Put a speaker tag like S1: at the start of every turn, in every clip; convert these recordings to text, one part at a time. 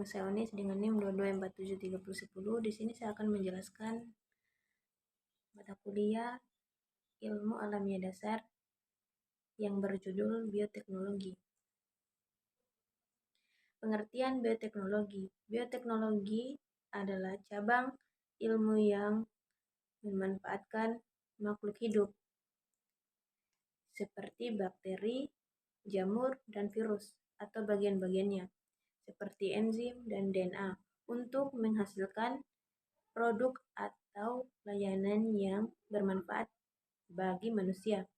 S1: Nama saya Onis dengan NIM 22473010. Di sini saya akan menjelaskan mata kuliah Ilmu Alamiah Dasar yang berjudul Bioteknologi. Pengertian bioteknologi. Bioteknologi adalah cabang ilmu yang memanfaatkan makhluk hidup seperti bakteri, jamur, dan virus atau bagian-bagiannya seperti enzim dan DNA untuk menghasilkan produk atau layanan yang bermanfaat bagi manusia.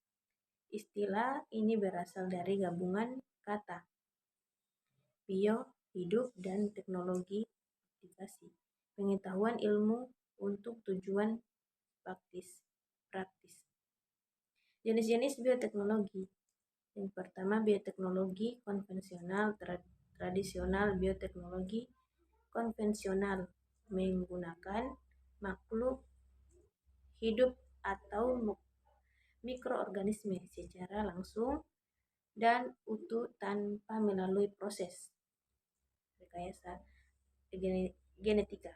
S1: Istilah ini berasal dari gabungan kata bio, hidup, dan teknologi aplikasi pengetahuan ilmu untuk tujuan praktis. Jenis-jenis bioteknologi. Yang pertama, bioteknologi konvensional tradisional. Bioteknologi konvensional menggunakan makhluk hidup atau mikroorganisme secara langsung dan utuh tanpa melalui proses rekayasa genetika.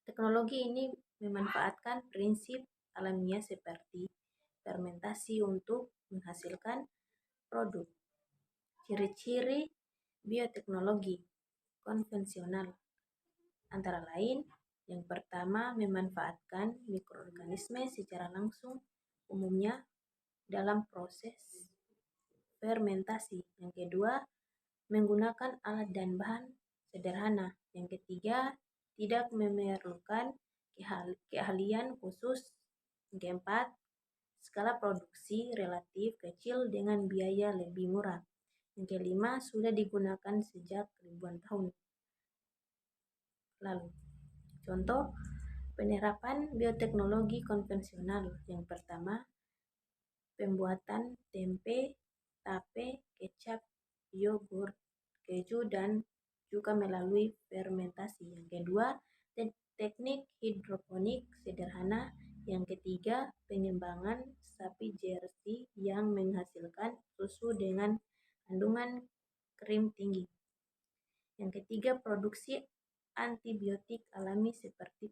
S1: Teknologi ini memanfaatkan prinsip alamiah seperti fermentasi untuk menghasilkan produk. Ciri-ciri bioteknologi konvensional antara lain: yang pertama, memanfaatkan mikroorganisme secara langsung, umumnya dalam proses fermentasi. Yang kedua, menggunakan alat dan bahan sederhana. Yang ketiga, tidak memerlukan keahlian khusus. Yang keempat, skala produksi relatif kecil dengan biaya lebih murah. Yang kelima, sudah digunakan sejak ribuan tahun lalu. Contoh penerapan bioteknologi konvensional. Yang pertama, pembuatan tempe, tape, kecap, yogurt, keju, dan juga melalui fermentasi. Yang kedua, teknik hidroponik sederhana. Yang ketiga, pengembangan sapi Jersey yang menghasilkan susu dengan kandungan krim tinggi. Yang ketiga, produksi antibiotik alami seperti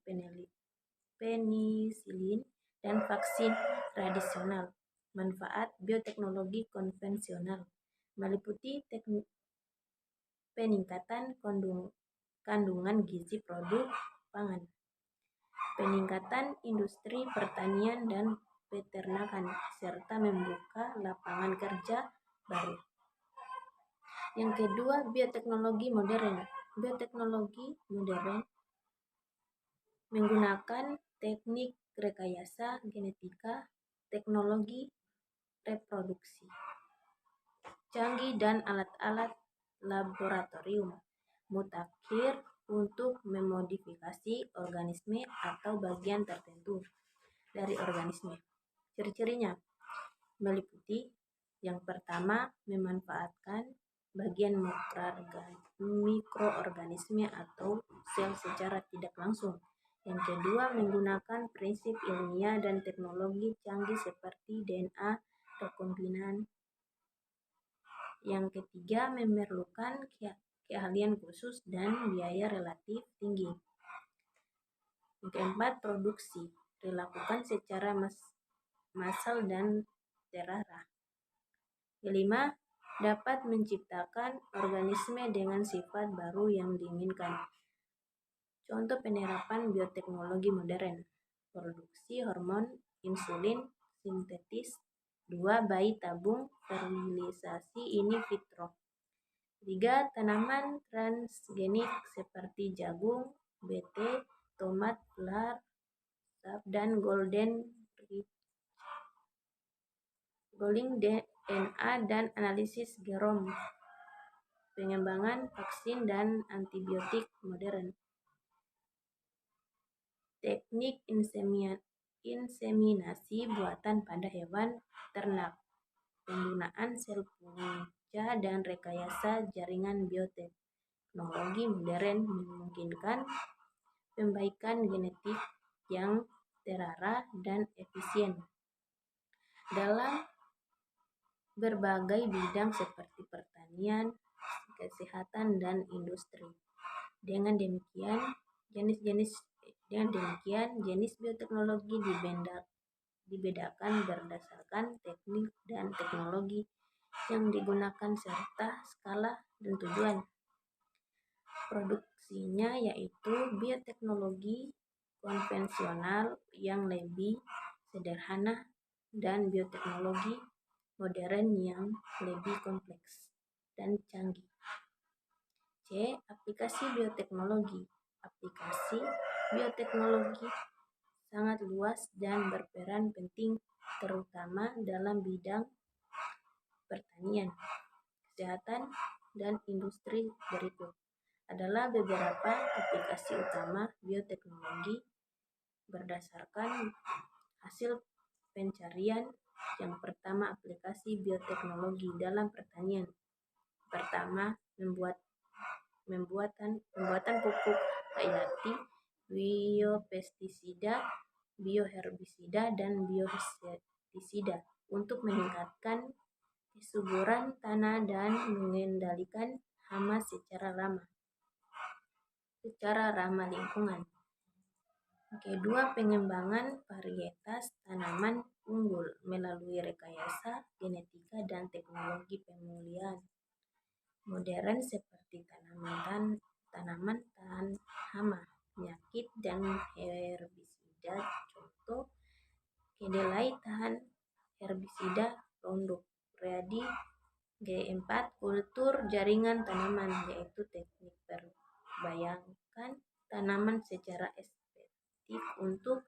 S1: penisilin dan vaksin tradisional. Manfaat bioteknologi konvensional meliputi teknik peningkatan kandungan gizi produk pangan, peningkatan industri pertanian dan peternakan, serta membuka lapangan kerja baru. Yang kedua, bioteknologi modern. Bioteknologi modern menggunakan teknik rekayasa genetika, teknologi reproduksi canggih, dan alat-alat laboratorium mutakhir untuk memodifikasi organisme atau bagian tertentu dari organisme. Ciri-cirinya meliputi: yang pertama, memanfaatkan bagian mikroorganisme atau sel secara tidak langsung. Yang kedua, menggunakan prinsip ilmiah dan teknologi canggih seperti DNA rekombinan. Yang ketiga, memerlukan keahlian khusus dan biaya relatif tinggi. Yang keempat, produksi dilakukan secara massal dan terarah. Kelima, dapat menciptakan organisme dengan sifat baru yang diinginkan. Contoh penerapan bioteknologi modern: produksi hormon insulin sintetis. 2. Bayi tabung sterilisasi in vitro. 3. Tanaman transgenik seperti jagung, bete, tomat, ular, dan golden DNA dan analisis genom. Pengembangan vaksin dan antibiotik modern. Teknik inseminasi buatan pada hewan ternak. Penggunaan sel punca dan rekayasa jaringan. Bioteknologi modern memungkinkan pembaikan genetik yang terarah dan efisien dalam berbagai bidang seperti pertanian, kesehatan, dan industri. Dengan demikian, jenis bioteknologi dibedakan berdasarkan teknik dan teknologi yang digunakan serta skala dan tujuan produksinya, yaitu bioteknologi konvensional yang lebih sederhana dan bioteknologi modern yang lebih kompleks dan canggih. C. Aplikasi bioteknologi. Aplikasi bioteknologi sangat luas dan berperan penting terutama dalam bidang pertanian, kesehatan, dan industri. Berikut adalah beberapa aplikasi utama bioteknologi berdasarkan hasil pencarian. Yang pertama, aplikasi bioteknologi dalam pertanian. Pertama, pembuatan pupuk hayati, biopestisida, bioherbisida, dan bioinsektisida untuk meningkatkan kesuburan tanah dan mengendalikan hama secara ramah lingkungan. Kedua, pengembangan varietas tanaman unggul melalui rekayasa genetika dan teknologi pemulihan modern seperti tanaman tahan hama, penyakit, dan herbisida. Contoh, kedelai tahan herbisida Roundup Ready. G4, kultur jaringan tanaman, yaitu teknik berbayangkan tanaman secara estetik untuk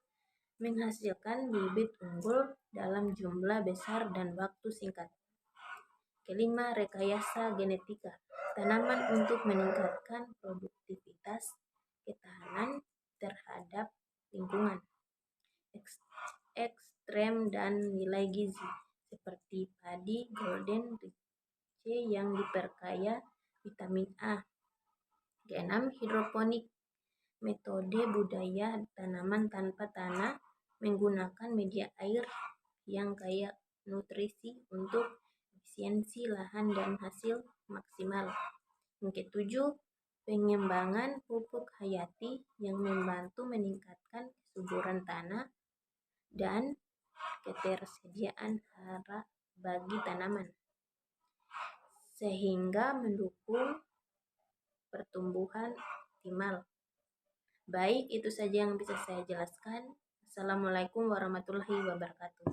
S1: menghasilkan bibit unggul dalam jumlah besar dan waktu singkat. Kelima, rekayasa genetika tanaman untuk meningkatkan produktivitas, ketahanan terhadap lingkungan ekstrem, dan nilai gizi seperti padi Golden Reach yang diperkaya vitamin A. Keenam, hidroponik, metode budidaya tanaman tanpa tanah menggunakan media air yang kaya nutrisi untuk efisiensi lahan dan hasil maksimal. Yang ketujuh, pengembangan pupuk hayati yang membantu meningkatkan kesuburan tanah dan ketersediaan hara bagi tanaman, sehingga mendukung pertumbuhan optimal. Baik, itu saja yang bisa saya jelaskan. Assalamualaikum warahmatullahi wabarakatuh.